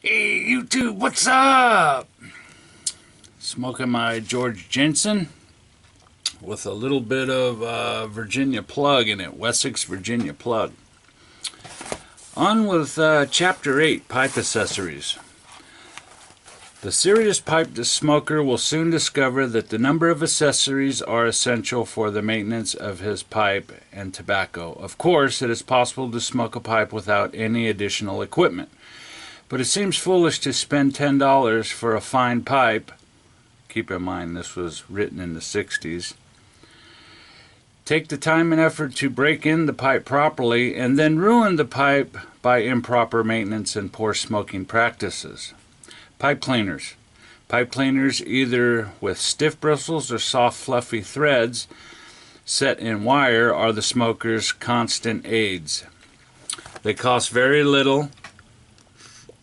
Hey YouTube, what's up? Smoking my George Jensen with a little bit of Virginia plug in it, Wessex Virginia plug. On with Chapter 8, Pipe Accessories. The serious pipe smoker will soon discover that the number of accessories are essential for the maintenance of his pipe and tobacco. Of course, it is possible to smoke a pipe without any additional equipment. But it seems foolish to spend $10 for a fine pipe. Keep in mind this was written in the 60s. Take the time and effort to break in the pipe properly and then ruin the pipe by improper maintenance and poor smoking practices. Pipe cleaners. Pipe cleaners either with stiff bristles or soft fluffy threads set in wire are the smoker's constant aids. They cost very little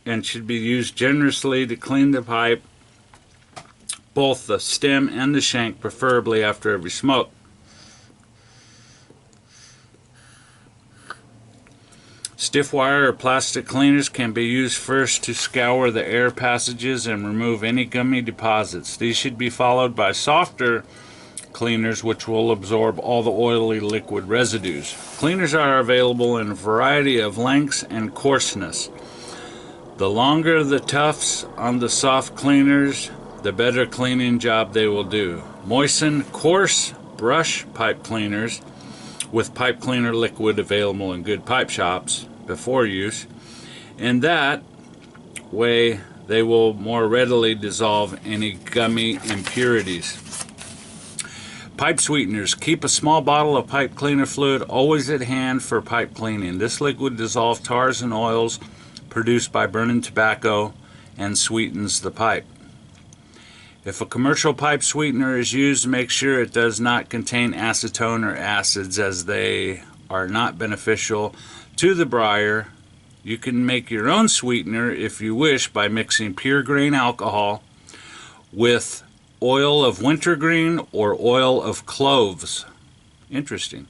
and should be used generously to clean the pipe, both the stem and the shank, preferably after every smoke. Stiff wire or plastic cleaners can be used first to scour the air passages and remove any gummy deposits. These should be followed by softer cleaners which will absorb all the oily liquid residues. Cleaners are available in a variety of lengths and coarseness. The longer the tufts on the soft cleaners, the better cleaning job they will do. Moisten coarse brush pipe cleaners with pipe cleaner liquid available in good pipe shops before use. In that way, they will more readily dissolve any gummy impurities. Pipe sweeteners. Keep a small bottle of pipe cleaner fluid always at hand for pipe cleaning. This liquid dissolves tars and oils produced by burning tobacco and sweetens the pipe. If a commercial pipe sweetener is used, make sure it does not contain acetone or acids, as they are not beneficial to the briar. You can make your own sweetener if you wish by mixing pure grain alcohol with oil of wintergreen or oil of cloves. Interesting.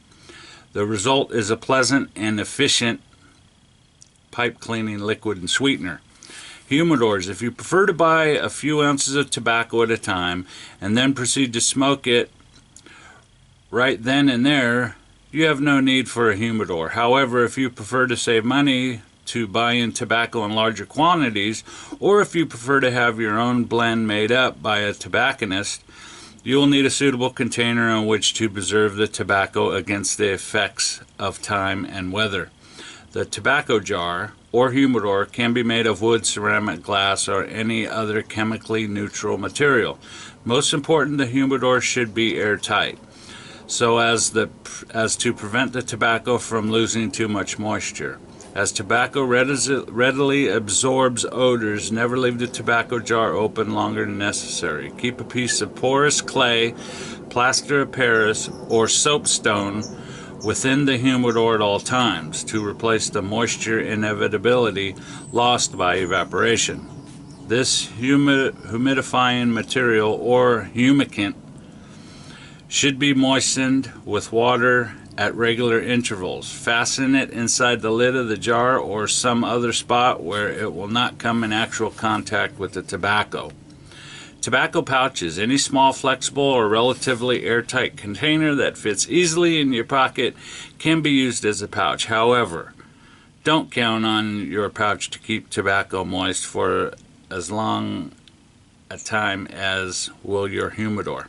The result is a pleasant and efficient pipe cleaning liquid and sweetener. Humidors. If you prefer to buy a few ounces of tobacco at a time and then proceed to smoke it right then and there, you have no need for a humidor. However, if you prefer to save money to buy in tobacco in larger quantities, or if you prefer to have your own blend made up by a tobacconist, you will need a suitable container in which to preserve the tobacco against the effects of time and weather. The tobacco jar or humidor can be made of wood, ceramic, glass, or any other chemically neutral material. Most important, the humidor should be airtight, so as to prevent the tobacco from losing too much moisture. As tobacco readily absorbs odors, never leave the tobacco jar open longer than necessary. Keep a piece of porous clay, plaster of Paris, or soapstone within the humidor at all times to replace the moisture inevitability lost by evaporation. This humidifying material or humectant should be moistened with water at regular intervals. Fasten it inside the lid of the jar or some other spot where it will not come in actual contact with the tobacco. Tobacco pouches. Any small, flexible, or relatively airtight container that fits easily in your pocket can be used as a pouch. However, don't count on your pouch to keep tobacco moist for as long a time as will your humidor.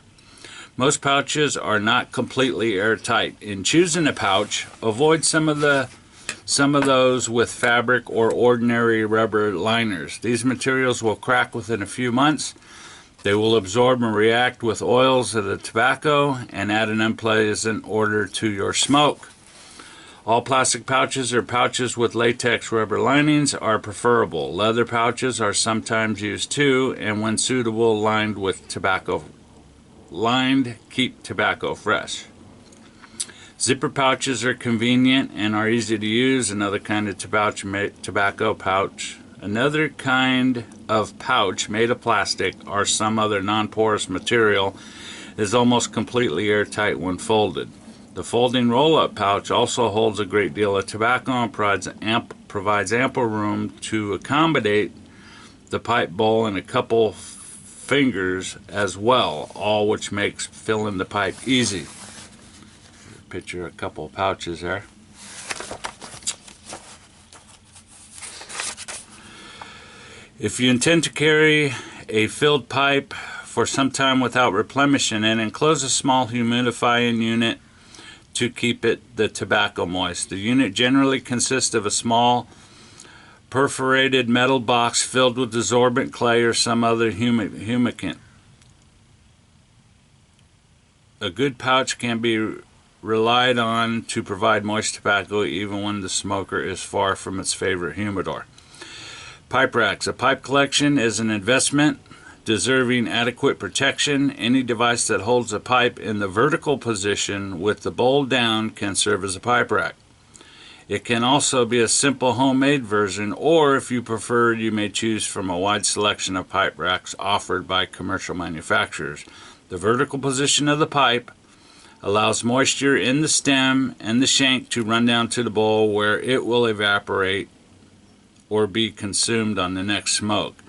Most pouches are not completely airtight. In choosing a pouch, avoid some of those with fabric or ordinary rubber liners. These materials will crack within a few months. They will absorb and react with oils of the tobacco and add an unpleasant odor to your smoke. All plastic pouches or pouches with latex rubber linings are preferable. Leather pouches are sometimes used too, and when suitable, keep tobacco fresh. Zipper pouches are convenient and are easy to use. Another kind of pouch made of plastic or some other non-porous material is almost completely airtight when folded. The folding roll-up pouch also holds a great deal of tobacco and provides ample room to accommodate the pipe bowl in a couple fingers as well, all which makes filling the pipe easy. Picture a couple of pouches there. If you intend to carry a filled pipe for some time without replenishing it, enclose a small humidifying unit to keep the tobacco moist. The unit generally consists of a small perforated metal box filled with absorbent clay or some other humectant. A good pouch can be relied on to provide moist tobacco even when the smoker is far from its favorite humidor. Pipe racks. A pipe collection is an investment deserving adequate protection. Any device that holds a pipe in the vertical position with the bowl down can serve as a pipe rack. It can also be a simple homemade version, or if you prefer, you may choose from a wide selection of pipe racks offered by commercial manufacturers. The vertical position of the pipe allows moisture in the stem and the shank to run down to the bowl, where it will evaporate or be consumed on the next smoke.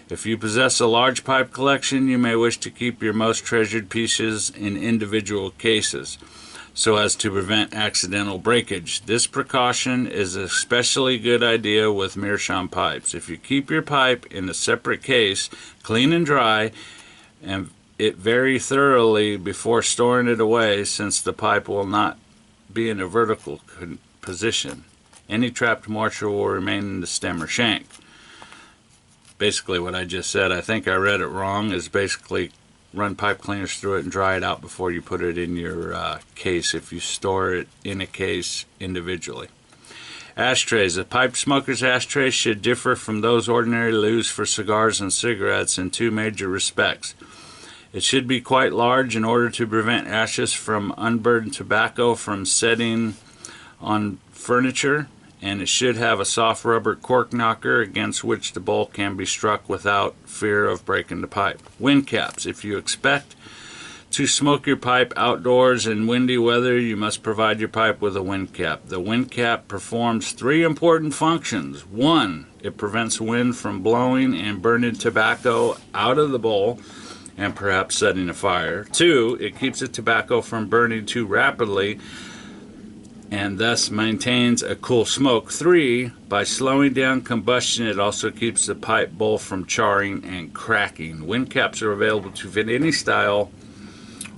If you possess a large pipe collection, you may wish to keep your most treasured pieces in individual cases so as to prevent accidental breakage. This precaution is an especially good idea with meerschaum pipes. If you keep your pipe in a separate case, clean and dry, and it very thoroughly before storing it away, since the pipe will not be in a vertical position. Any trapped moisture will remain in the stem or shank. Basically what I just said, I think I read it wrong, is basically run pipe cleaners through it and dry it out before you put it in your case if you store it in a case individually. Ashtrays. A pipe smoker's ashtray should differ from those ordinarily used for cigars and cigarettes in two major respects. It should be quite large in order to prevent ashes from unburned tobacco from setting on furniture, and it should have a soft rubber cork knocker against which the bowl can be struck without fear of breaking the pipe. Wind caps. If you expect to smoke your pipe outdoors in windy weather, you must provide your pipe with a wind cap. The wind cap performs three important functions. 1, it prevents wind from blowing and burning tobacco out of the bowl and perhaps setting a fire. 2, it keeps the tobacco from burning too rapidly and thus maintains a cool smoke. 3, by slowing down combustion, it also keeps the pipe bowl from charring and cracking. Wind caps are available to fit any style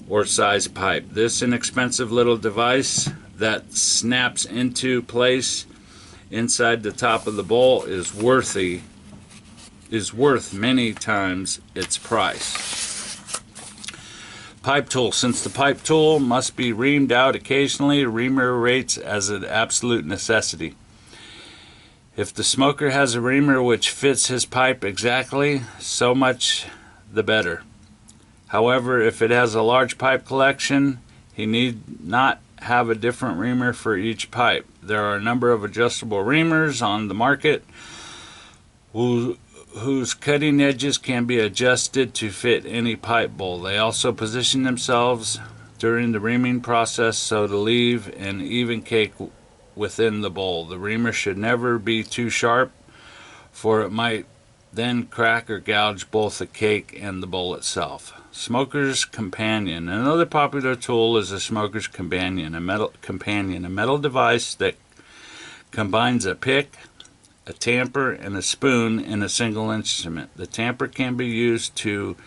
or size pipe. This inexpensive little device that snaps into place inside the top of the bowl is worth many times its price. Pipe tool. Since the pipe tool must be reamed out occasionally, reamer rates as an absolute necessity. If the smoker has a reamer which fits his pipe exactly, so much the better. However, if it has a large pipe collection, he need not have a different reamer for each pipe. There are a number of adjustable reamers on the market whose cutting edges can be adjusted to fit any pipe bowl. They also position themselves during the reaming process so to leave an even cake within the bowl. The reamer should never be too sharp, for it might then crack or gouge both the cake and the bowl itself. Smoker's companion. Another popular tool is a smoker's companion, a metal device that combines a pick, a tamper, and a spoon in a single instrument. The tamper can be used to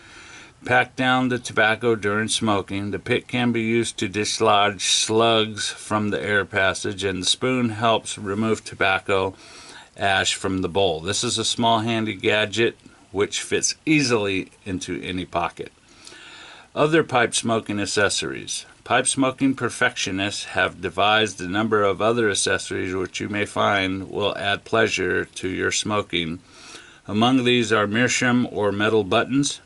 pack down the tobacco during smoking. The pick can be used to dislodge slugs from the air passage, and the spoon helps remove tobacco ash from the bowl. This is a small handy gadget which fits easily into any pocket. Other pipe smoking accessories. Pipe smoking perfectionists have devised a number of other accessories which you may find will add pleasure to your smoking. Among these are meerschaum or metal buttons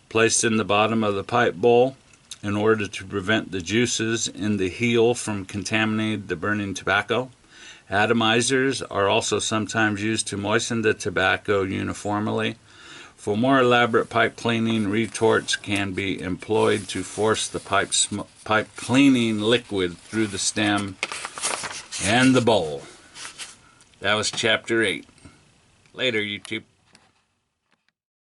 placed in the bottom of the pipe bowl in order to prevent the juices in the heel from contaminating the burning tobacco. Atomizers are also sometimes used to moisten the tobacco uniformly. For more elaborate pipe cleaning, retorts can be employed to force the pipe cleaning liquid through the stem and the bowl. That was Chapter 8. Later, YouTube.